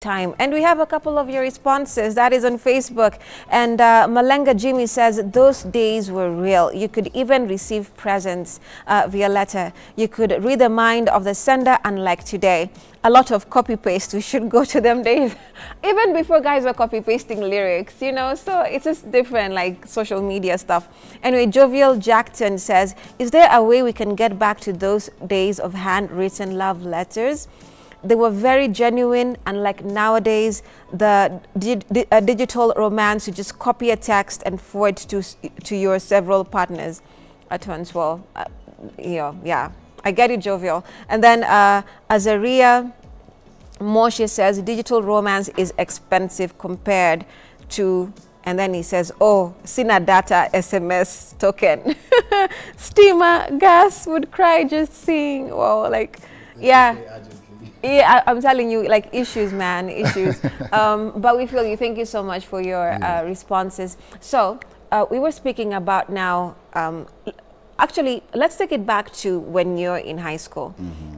time. And we have a couple of your responses. That is on Facebook. And Malenga Jimmy says, those days were real. You could even receive presents via letter. You could read the mind of the sender, unlike today. A lot of copy-paste. We should go to them days. Even before guys were copy-pasting lyrics, you know, so it's just different, like social media stuff. Anyway, Jovial Jackson says, is there a way we can get back to those days of handwritten love letters? They were very genuine, unlike nowadays, the digital romance. You just copy a text and forward to your several partners at once. Well, yeah, I get it, Jovial. And then Azaria Moshe says, digital romance is expensive compared to, and then he says, oh, Sina data SMS token. Steamer, gas, would cry just seeing, well, like, yeah. Yeah, I'm telling you, like, issues, man, issues. But we feel you. Thank you so much for your responses. So we were speaking about now, actually, let's take it back to when you're in high school.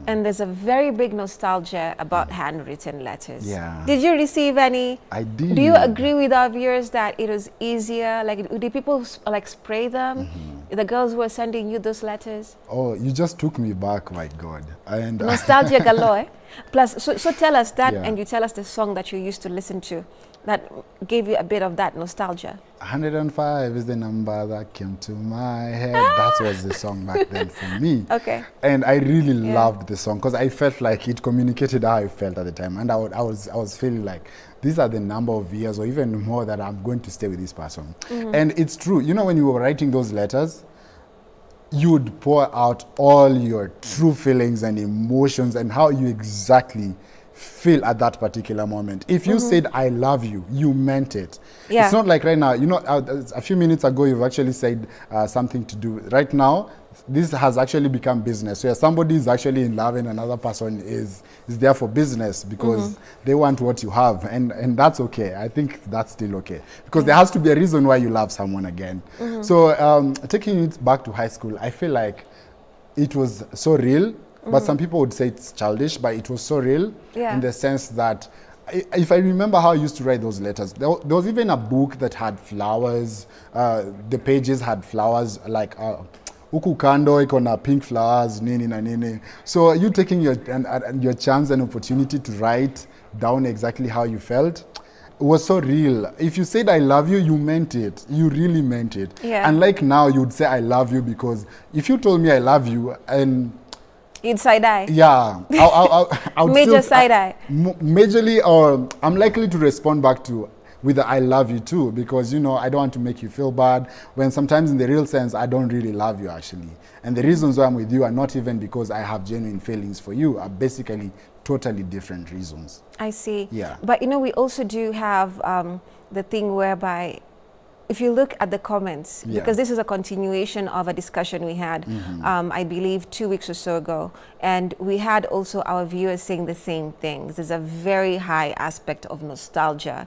And there's a very big nostalgia about handwritten letters. Yeah. Did you receive any? I did. Do you agree with our viewers that it was easier? Like, did people like spray them? The girls were sending you those letters? Oh, you just took me back, my God. And nostalgia galore. Plus, so tell us that, and you tell us the song that you used to listen to that gave you a bit of that nostalgia. 105 is the number that came to my head. That was the song back then for me. Okay. And I really loved the song because I felt like it communicated how I felt at the time. And I was feeling like these are the number of years or even more that I'm going to stay with this person. And it's true. You know, when you were writing those letters, you would pour out all your true feelings and emotions and how you exactly feel at that particular moment. If you said, I love you, you meant it. Yeah. It's not like right now, you know, a few minutes ago, you've actually said something to do. Right now, this has actually become business. So if somebody is actually in love and another person is there for business because they want what you have. And that's okay. I think that's still okay. Because there has to be a reason why you love someone again. So taking it back to high school, I feel like it was so real. But some people would say it's childish, but it was so real in the sense that if I remember how I used to write those letters, there was even a book that had flowers. The pages had flowers like huku kando iko na pink flowers nini na nini. So you taking your chance and opportunity to write down exactly how you felt. It was so real. If you said I love you, you meant it. You really meant it. Yeah. And like now, you'd say I love you because if you told me I love you and you'd side-eye. Yeah. I would major side-eye. Majorly, or I'm likely to respond back to with the I love you too, because, you know, I don't want to make you feel bad when sometimes in the real sense, I don't really love you actually. And the reasons why I'm with you are not even because I have genuine feelings for you, are basically totally different reasons. I see. Yeah. But, you know, we also do have the thing whereby if you look at the comments, because this is a continuation of a discussion we had, I believe 2 weeks or so ago, and we had also our viewers saying the same things. There's a very high aspect of nostalgia,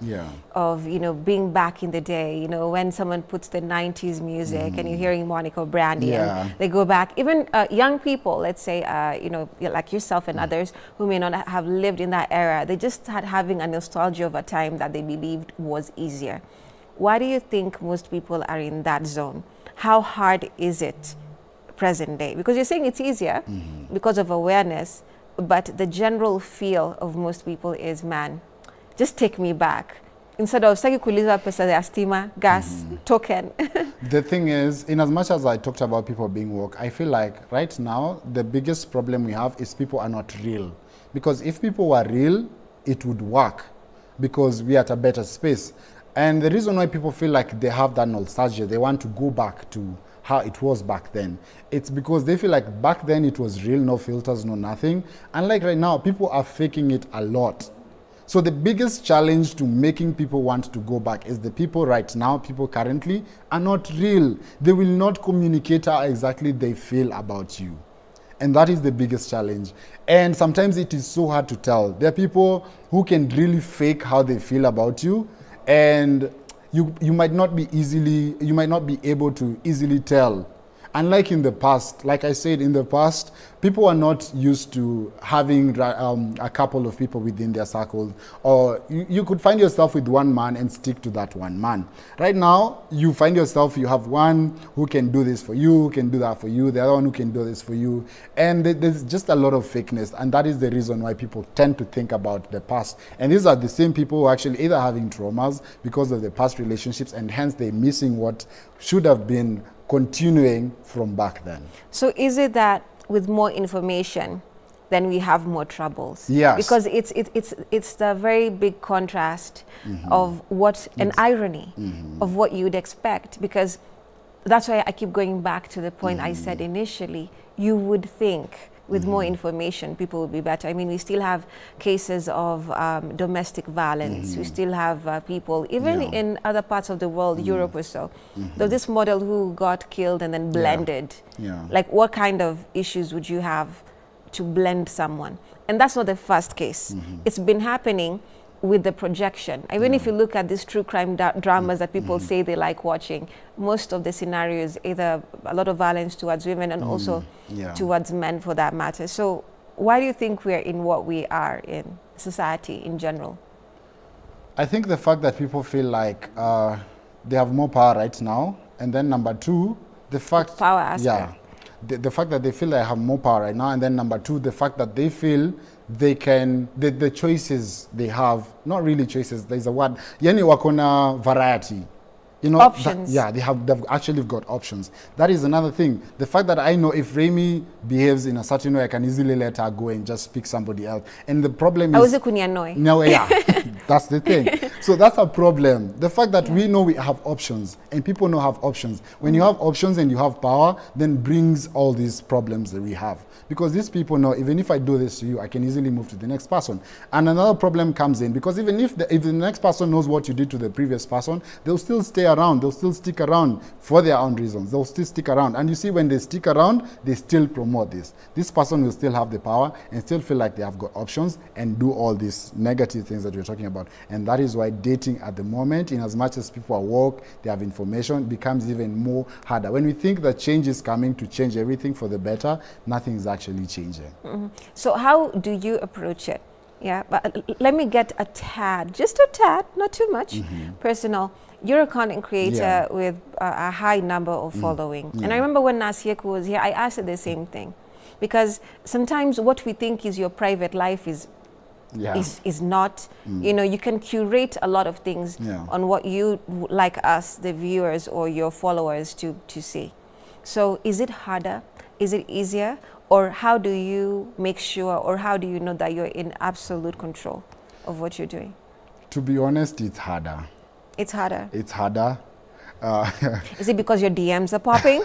of, you know, being back in the day, you know, when someone puts the 90s music and you're hearing Monica Brandy and they go back, even young people, let's say, you know, like yourself and others who may not have lived in that era, they just had having a nostalgia of a time that they believed was easier. Why do you think most people are in that zone? How hard is it present day? Because you're saying it's easier because of awareness, but the general feel of most people is, man, just take me back. Instead of sagi kuliza pesa ya stima, gas, token. The thing is, in as much as I talked about people being woke, I feel like right now, the biggest problem we have is people are not real. Because if people were real, it would work because we are at a better space. And the reason why people feel like they have that nostalgia, they want to go back to how it was back then. It's because they feel like back then it was real, no filters, no nothing. And like right now, people are faking it a lot. So the biggest challenge to making people want to go back is the people right now, people currently, are not real. They will not communicate how exactly they feel about you. And that is the biggest challenge. And sometimes it is so hard to tell. There are people who can really fake how they feel about you, and you might not be able to easily tell Unlike in the past, like I said, in the past, people are not used to having a couple of people within their circles, or you could find yourself with one man and stick to that one man. Right now, you find yourself, you have one who can do this for you, who can do that for you, the other one who can do this for you, and there's just a lot of fakeness, and that is the reason why people tend to think about the past. And these are the same people who are actually either having traumas because of the past relationships, and hence they're missing what should have been continuing from back then. So is it that with more information, then we have more troubles? Yes. Because it's the very big contrast of what, an irony of what you'd expect. Because that's why I keep going back to the point I said initially, you would think with more information, people will be better. I mean, we still have cases of domestic violence. We still have people, even in other parts of the world, Europe or so. There's this model who got killed and then blended. Like, what kind of issues would you have to blend someone? And that's not the first case. It's been happening with the projection. I mean, if you look at these true crime dramas that people say they like watching, most of the scenarios, either a lot of violence towards women and also towards men for that matter. So why do you think we're in what we are in society in general? I think the fact that people feel like they have more power right now, and then number two, the fact... Power aspect. The fact that they feel they have more power right now, and then number two, the fact that they feel they can, the choices they have, not really choices, there's a word, yani wakona variety. You know, options. They've actually got options. That is another thing. The fact that I know if Remmy behaves in a certain way, I can easily let her go and just pick somebody else. And the problem is... No, that's the thing. So that's a problem. The fact that we know we have options and people know have options. When you have options and you have power, then brings all these problems that we have. Because these people know, even if I do this to you, I can easily move to the next person. And another problem comes in, because even if the next person knows what you did to the previous person, they'll still stay around. They'll still stick around for their own reasons. They'll still stick around. And you see, when they stick around, they still promote this. This person will still have the power and still feel like they have got options and do all these negative things that you're talking about. And that is why dating at the moment, in as much as people are woke, they have information, becomes even more harder. When we think that change is coming to change everything for the better, nothing is actually changing. So how do you approach it? Yeah, but let me get a tad, just a tad, not too much, personal. You're a content creator with a high number of following. And I remember when Nasieku was here, I asked her the same thing. Because sometimes what we think is your private life is not, you know, you can curate a lot of things on what you like us, the viewers or your followers to see. So is it harder? Is it easier? Or how do you make sure, or how do you know that you're in absolute control of what you're doing? To be honest, it's harder. It's harder? It's harder. Is it because your DMs are popping?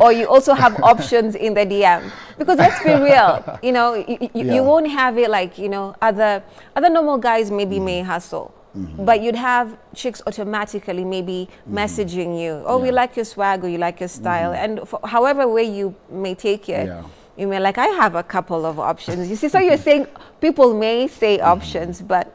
Or you also have options in the DM? Because let's be real, you know, you won't have it like, you know, other normal guys maybe may hustle. But you'd have chicks automatically maybe messaging you, oh, we like your swag, or you like your style. And for however way you may take it, you may like, I have a couple of options. You see, so you're saying people may say options, but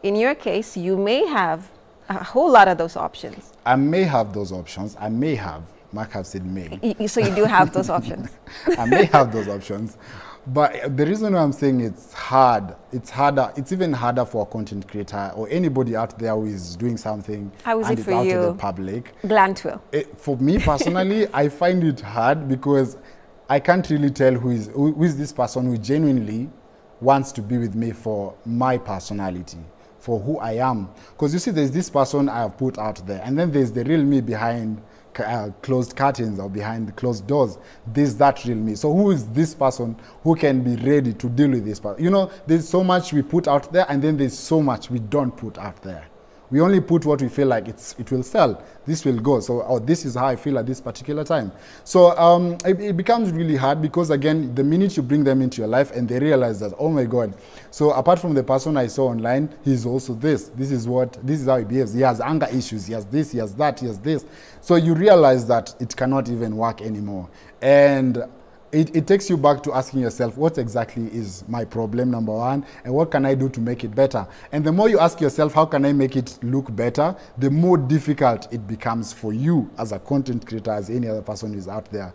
in your case, you may have a whole lot of those options. I may have those options. I may have. Mark have said may. So you do have those options. I may have those options. But the reason why I'm saying it's hard, it's harder, it's even harder for a content creator or anybody out there who is doing something and it's out to the public. Glantville. For me personally, I find it hard because I can't really tell who is this person who genuinely wants to be with me for my personality, for who I am. Because you see, there's this person I have put out there, and then there's the real me behind closed curtains or behind closed doors. There's that real me. So who is this person who can be ready to deal with this person? You know, there's so much we put out there, and then there's so much we don't put out there. We only put what we feel like it will sell. This will go. So, or this is how I feel at this particular time. So it becomes really hard because, again, the minute you bring them into your life and they realize that, oh my God, so apart from the person I saw online, he's also this. This is how he behaves. He has anger issues. He has this, he has that, he has this. So you realize that it cannot even work anymore. And it takes you back to asking yourself, what exactly is my problem, number one, and what can I do to make it better? And the more you ask yourself, how can I make it look better, the more difficult it becomes for you as a content creator, as any other person who is out there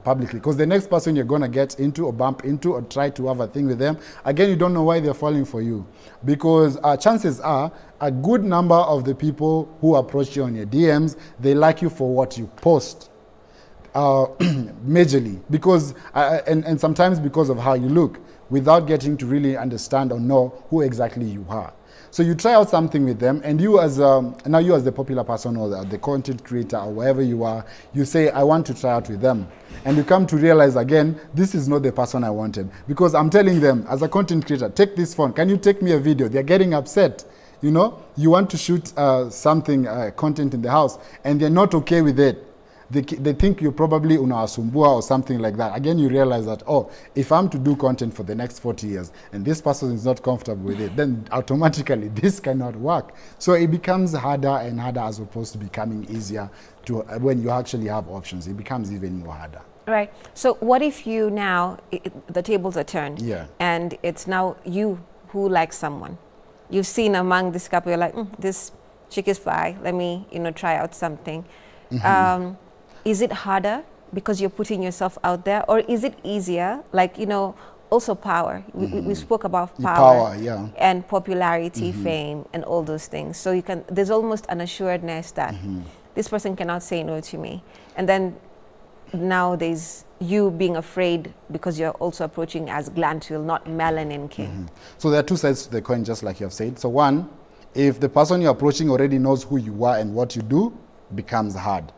publicly. Because the next person you're going to get into or bump into or try to have a thing with them, again, you don't know why they're falling for you. Because chances are, a good number of the people who approach you on your DMs, they like you for what you post. Majorly, because and sometimes because of how you look, without getting to really understand or know who exactly you are. So you try out something with them, and you as now you as the popular person or the content creator or wherever you are, you say, I want to try out with them, and you come to realize again, this is not the person I wanted, because I'm telling them as a content creator, take this phone, can you take me a video? They're getting upset. You know, you want to shoot something content in the house, and they're not okay with it. They think you're probably unawasumbua or something like that. Again, you realize that, oh, if I'm to do content for the next 40 years and this person is not comfortable with it, then automatically this cannot work. So it becomes harder and harder as opposed to becoming easier to when you actually have options. It becomes even more harder. Right. So what if you now, the tables are turned, yeah, and it's now you who likes someone. You've seen among this couple, you're like, this chick is fly, let me, try out something. Mm-hmm. Is it harder because you're putting yourself out there, or is it easier? Like, also power. We spoke about power yeah, and popularity, fame, and all those things. So there's almost an assuredness that this person cannot say no to me. And then now there's you being afraid because you're also approaching as Glantville, not Melanin King. So there are two sides to the coin, just like you have said. So one, if the person you're approaching already knows who you are and what you do, becomes hard.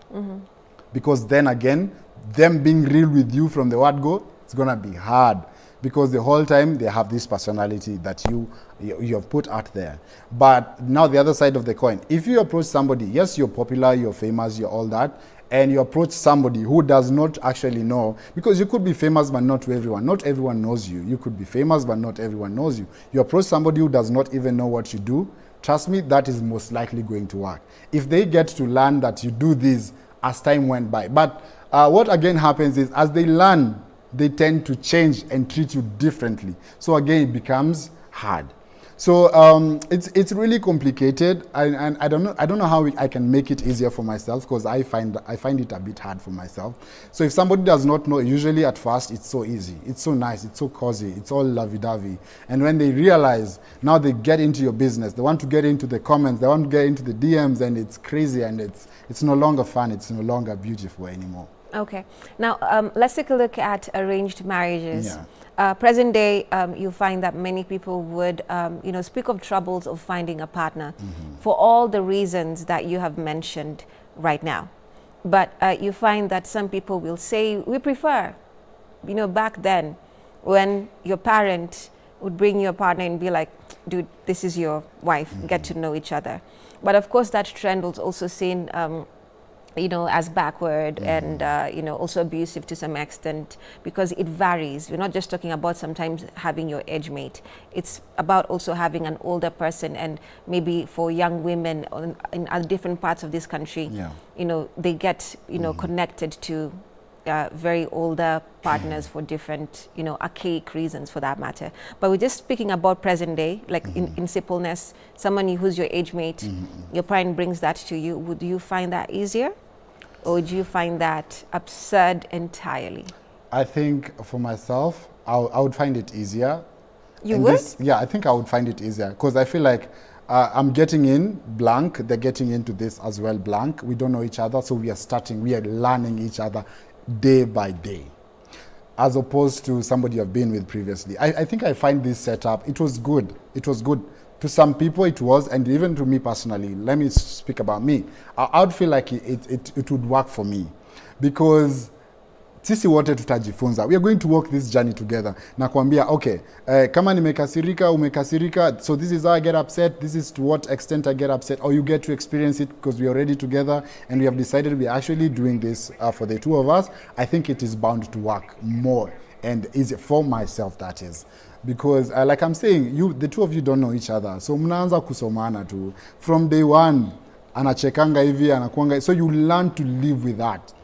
Because then again, them being real with you from the word go, it's going to be hard. Because the whole time they have this personality that you have put out there. But now the other side of the coin, if you approach somebody, yes, you're popular, you're famous, you're all that, and you approach somebody who does not actually know, because you could be famous but not to everyone. Not everyone knows you. You could be famous but not everyone knows you. You approach somebody who does not even know what you do, trust me, that is most likely going to work. If they get to learn that you do this as time went by. But what again happens is, as they learn, they tend to change and treat you differently. So again, it becomes hard. So it's really complicated, and I don't know how I can make it easier for myself, because I find it a bit hard for myself. So if somebody does not know, usually at first it's so easy, it's so nice, it's so cozy, it's all lovey-dovey. And when they realize, now they get into your business, they want to get into the comments, they want to get into the DMs, and it's crazy, and it's no longer fun, it's no longer beautiful anymore. Okay. Now, let's take a look at arranged marriages. Yeah. Present day, you find that many people would, speak of troubles of finding a partner for all the reasons that you have mentioned right now. But you find that some people will say, we prefer, back then when your parent would bring your partner and be like, dude, this is your wife, get to know each other. But of course, that trend was also seen as backward and, also abusive to some extent, because it varies. We're not just talking about sometimes having your age mate. It's about also having an older person, and maybe for young women in other different parts of this country, they get, connected to very older partners for different, archaic reasons for that matter. But we're just speaking about present day, like in simpleness, someone who's your age mate, your parent brings that to you. Would you find that easier? Or would you find that absurd entirely? I think for myself, I would find it easier. You would? Yeah, I think I would find it easier, because I feel like I'm getting in blank, they're getting into this as well blank. We don't know each other, so we are learning each other day by day, as opposed to somebody you've been with previously. I think I find this setup, it was good. It was good. To some people it was, and even to me personally, let me speak about me. I would feel like it would work for me, because sisi wote tutajifunza. We are going to walk this journey together. Nakwambia, okay, kama nimekasirika, umekasirika, so this is how I get upset, this is to what extent I get upset, or you get to experience it because we are already together and we have decided we are actually doing this for the two of us. I think it is bound to work more, and easier for myself, that is. Because like I'm saying, the two of you don't know each other. So mnaanza kusomana tu. From day one, anachekanga hivi, anakuanga. So you learn to live with that.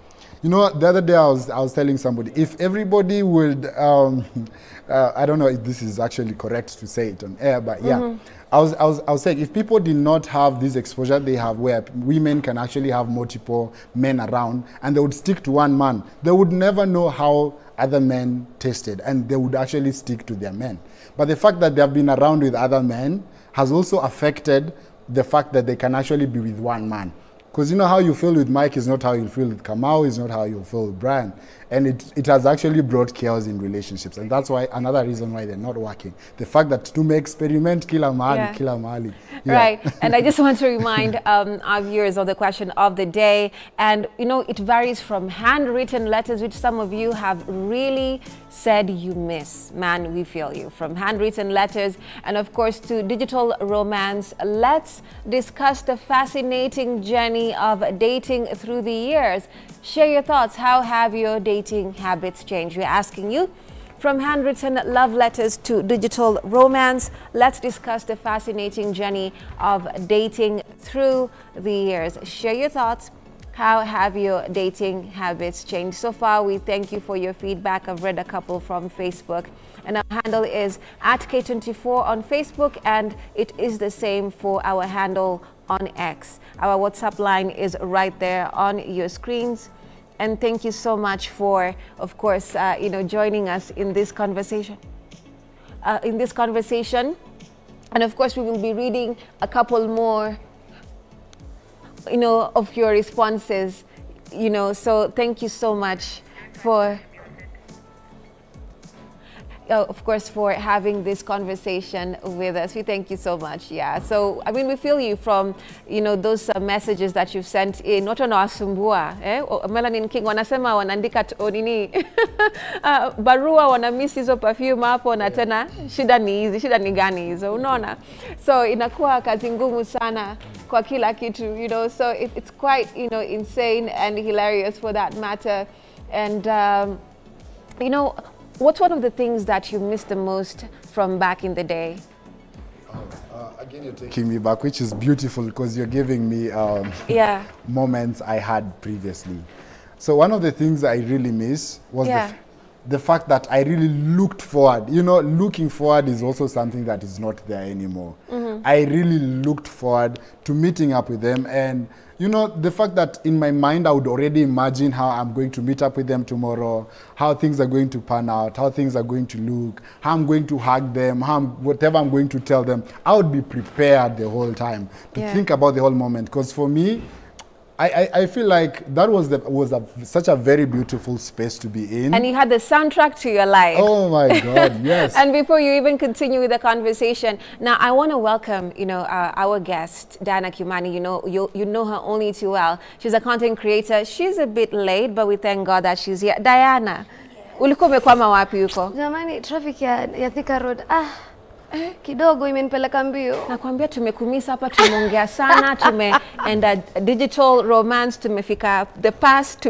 You know, the other day I was telling somebody, if everybody would, I don't know if this is actually correct to say it on air, but yeah, I was saying, if people did not have this exposure they have, where women can actually have multiple men around, and they would stick to one man, they would never know how other men tasted, and they would actually stick to their men. But the fact that they have been around with other men has also affected the fact that they can actually be with one man. Because you know how you feel with Mike is not how you feel with Kamau, is not how you feel with Brian. And it has actually brought chaos in relationships. And that's why another reason why they're not working. The fact that to make experiment, kila mahali. Yeah. Right. And I just want to remind our viewers of the question of the day. And, you know, it varies from handwritten letters, which some of you have really said you miss. Man, we feel you. From handwritten letters and, of course, to digital romance. Let's discuss the fascinating journey of dating through the years. Share your thoughts. How have your dating habits changed? We're asking you. From handwritten love letters to digital romance, let's discuss the fascinating journey of dating through the years. Share your thoughts. How have your dating habits changed? So far, we thank you for your feedback. I've read a couple from Facebook. And our handle is at K24 on Facebook, and it is the same for our handle on X. Our WhatsApp line is right there on your screens. And thank you so much for, of course, joining us in this conversation. And of course, we will be reading a couple more, of your responses. So thank you so much for, of course, for having this conversation with us. We thank you so much. Yeah. So, I mean, we feel you from, those messages that you've sent in. Not on wasumbua, Melanin King, wanasema wanaandika nini, barua wanamiss hizo perfume hapo na tena, shida ni gani hizo, unaona? So, inakuwa kazi ngumu sana kwa kila kitu, so it's quite, insane and hilarious for that matter. And, what's one of the things that you miss the most from back in the day? Again, you're taking me back, which is beautiful because you're giving me moments I had previously. So one of the things I really miss was the fact that I really looked forward. Looking forward is also something that is not there anymore. I really looked forward to meeting up with them, and the fact that in my mind I would already imagine how I'm going to meet up with them tomorrow, how things are going to pan out, how things are going to look, how I'm going to hug them, whatever I'm going to tell them. I would be prepared the whole time to think about the whole moment, because for me, I feel like that was such a very beautiful space to be in. And you had the soundtrack to your life. Oh my God, yes. And before you even continue with the conversation, now I want to welcome, our guest, Diana Kimani. You know her only too well. She's a content creator. She's a bit late, but we thank God that she's here. Diana, ulikuwa umekwama wapi huko? Jamani, traffic ya Thika Road. Kidogo imenipeleka mbio. Nakwambia tumekumisa hapa, tumeongea sana, tumeenda digital romance, tumefika the past,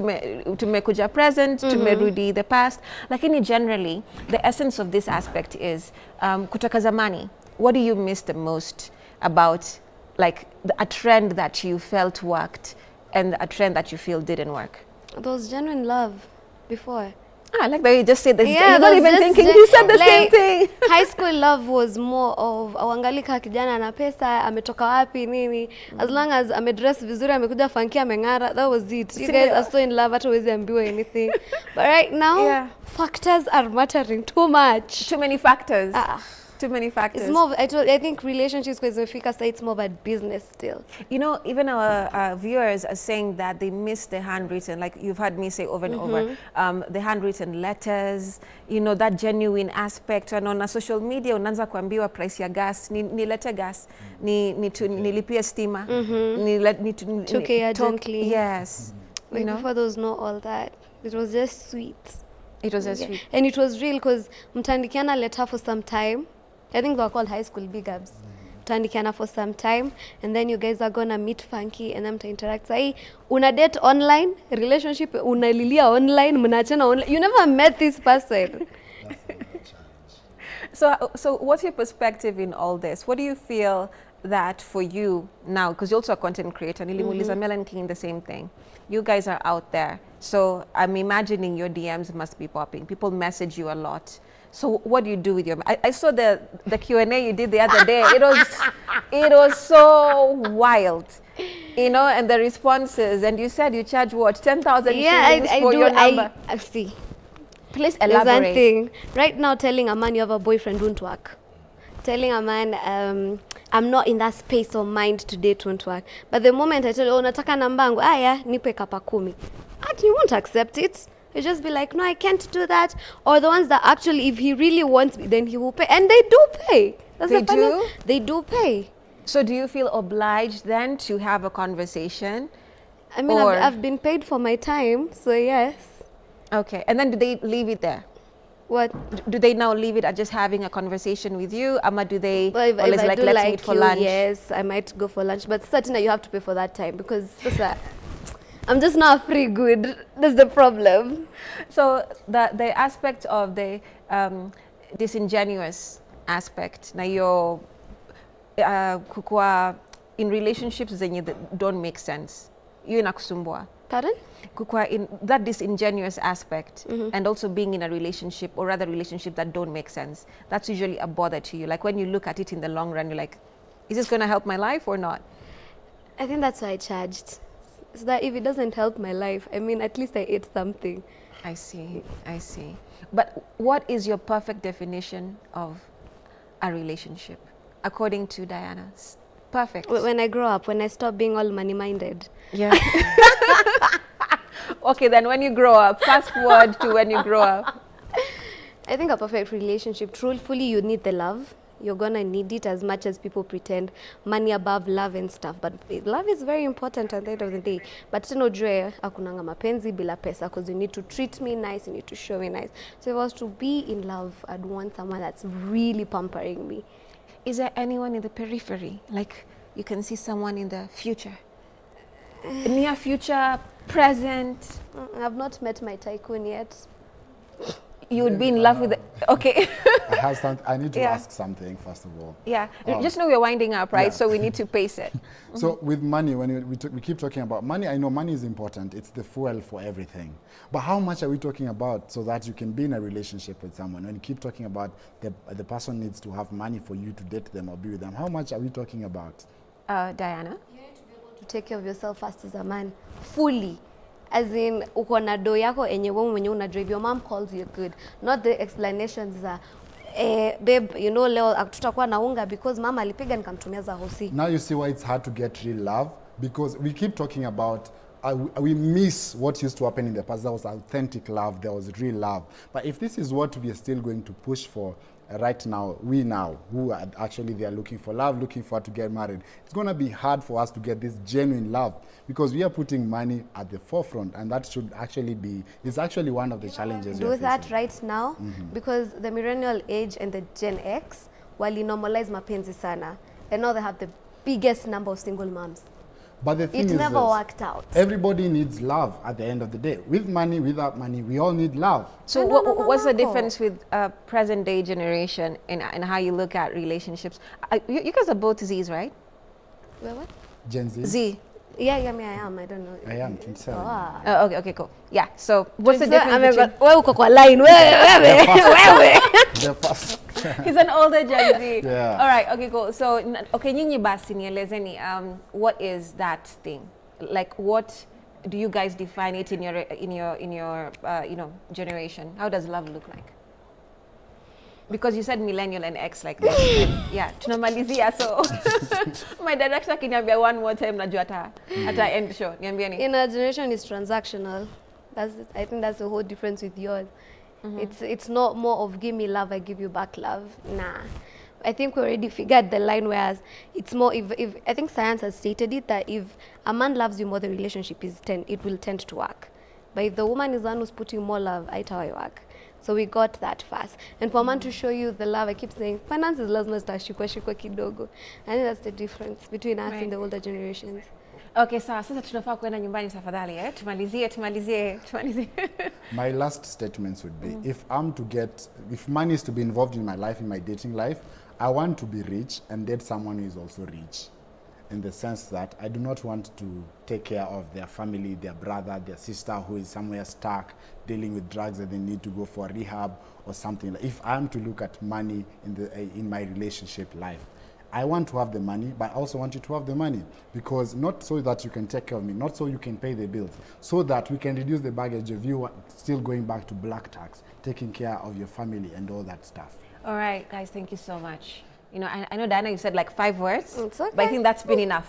tumekuja present, tumerudi the past. Lakini generally, the essence of this aspect is kutoka zamani. What do you miss the most about like a trend that you felt worked and a trend that you feel didn't work? There was genuine love before. I like that you just said this. You're not even thinking. You said the same thing. High school love was more of awangalika kijana na pesa, ametoka wapi nini. As long as amedress vizuri, amekuja funky, amengara, that was it. You guys are so in love, hata huwezi ambiwa anything. But right now, factors are mattering too much. Too many factors. Too many factors. It's more of, I think relationships, because it's more of a business still. Even our viewers are saying that they miss the handwritten, like you've heard me say over and over, the handwritten letters, that genuine aspect. And on social media, unaanza kuambiwa price ya gas, nilete gas, nilipie stima, Tuke urgently. Yes. Before there was not all that. It was just sweet. It was just sweet. And it was real, because mtandikiana letter for some time. I think they were called high school big ups. Mtandikiana for some time, and then you guys are gonna meet funky, and then to interact. Say, una date online, relationship, unalilia online, mnachana online. You never met this person. So what's your perspective in all this? What do you feel that for you now, because you're also a content creator, Nilimuliza Melon King, the same thing. You guys are out there. So I'm imagining your DMs must be popping. People message you a lot. So what do you do with your... I saw the Q&A you did the other day. It was so wild. You know, and the responses. And you said you charge what? 10,000 shillings for your number. I see. Please elaborate. There's one thing. Right now, telling a man you have a boyfriend won't work. Telling a man, I'm not in that space of mind to date won't work. But the moment I tell you, oh, nataka nambangu, yeah, nipe kapa kumi. And you won't accept it. You just be like, no, I can't do that. Or the ones that actually, if he really wants me, then he will pay. And they do pay. They do? They do pay. So do you feel obliged then to have a conversation? I mean, I've been paid for my time, so yes. Okay, and then do they leave it there? What? Do they now leave it at just having a conversation with you? Ama do they well, always like, let's meet for lunch? Yes, I might go for lunch, but certainly you have to pay for that time because I'm just not free good. That's the problem. So the aspect of the disingenuous aspect, now you're kukua in relationships that don't make sense. You inakusumbua. Pardon? Kukua in that disingenuous aspect and also being in a relationship or rather relationship that don't make sense. That's usually a bother to you. Like when you look at it in the long run, you're like, is this going to help my life or not? I think that's why I charged. So that if it doesn't help my life, I mean, at least I ate something. I see, I see. But what is your perfect definition of a relationship, according to Diana's? Perfect. When I grow up, when I stop being all money-minded. Yeah. Okay, then when you grow up, fast forward to when you grow up. I think a perfect relationship, truthfully, you need the love. You're going to need it as much as people pretend money above love and stuff. But love is very important at the end of the day. But teno jwe, akunanga mapenzi bila pesa, because you need to treat me nice, you need to show me nice. So if I was to be in love, I'd want someone that's really pampering me. Is there anyone in the periphery? Like you can see someone in the future? Near future, present? I've not met my tycoon yet. You would be in love with it. Okay. I need to ask something, first of all. Yeah. Just know we're winding up, right? Yeah. So we need to pace it. So with money, when we keep talking about money, I know money is important. It's the fuel for everything. But how much are we talking about so that you can be in a relationship with someone? When you keep talking about the person needs to have money for you to date them or be with them, how much are we talking about? Diana? You need to be able to take care of yourself first as a man, fully. As in, uko na do yako enye wewe mwenye unajua, if your mom calls you good, not the explanations za babe, you know, leo tutakuwa na unga because mama alipiga nikamtumia za hosi. Now you see why it's hard to get real love, because we keep talking about we miss what used to happen in the past. There was authentic love, there was real love. But if this is what we are still going to push for right now, who are actually they are looking for love, looking for to get married, it's going to be hard for us to get this genuine love because we are putting money at the forefront, and that should actually be, it's actually one of the challenges. Do that right now because the millennial age and the Gen X, while you normalize mapenzi sana, and now they have the biggest number of single moms. But the thing it is never worked out. Everybody needs love at the end of the day. With money, without money, we all need love. So what's the difference with present day generation and how you look at relationships? You guys are both Z's, right? Wait, what? Gen Z? Z. Yeah, I am. I don't know. I am, 27. Oh, okay, cool. Yeah, so what's the difference between... The first. He's an older Gen Z. Yeah. All right, okay, cool. So, okay, nyinyi basi nielezeni, what is that thing? Like, what do you guys define it in your you know, generation? How does love look like? Because you said millennial and X like that. Yeah, tunamalizia, so my director kiniambia one more time najua ata end show. Niambieni. In our generation is transactional. I think that's the whole difference with yours. It's not more of give me love, I give you back love. Nah. I think we already figured the line, whereas it's more if I think science has stated it that if a man loves you more, the relationship it will tend to work. But if the woman is the one who's putting more love, haitawahi work. So we got that fast. And for a man to show you the love, I keep saying, finances lazima zitashikwa kidogo. I think that's the difference between us and the older generations. Okay, sasa tunafaa kwenda nyumbani tafadhali, tumalizie. My last statements would be, if money is to be involved in my life, in my dating life, I want to be rich and date someone who is also rich, in the sense that I do not want to take care of their family, their brother, their sister who is somewhere stuck dealing with drugs that they need to go for rehab or something. If I am to look at money in my relationship life, I want to have the money, but I also want you to have the money, because not so that you can take care of me, not so you can pay the bills, so that we can reduce the baggage of you still going back to black tax, taking care of your family and all that stuff. All right, guys, thank you so much. You know, I know, Diana, you said like 5 words, It's okay. but I think that's been enough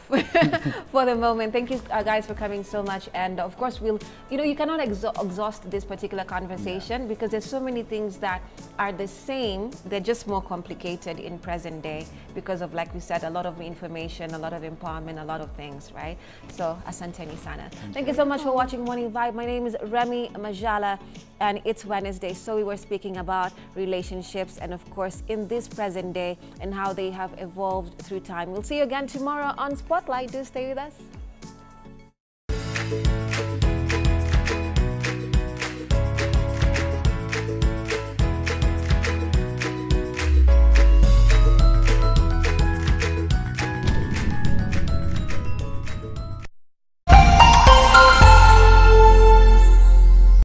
for the moment. Thank you, guys, for coming so much. And of course, we'll, you know, you cannot exhaust this particular conversation because there's so many things that are the same. They're just more complicated in present day because of, like we said, a lot of information, a lot of empowerment, a lot of things, right? So, asanteni sana. Thank you so much for watching Morning Vibe. My name is Remmy Majala, and it's Wednesday. So we were speaking about relationships and, of course, in this present day and how they have evolved through time. We'll see you again tomorrow on Spotlight. Do stay with us.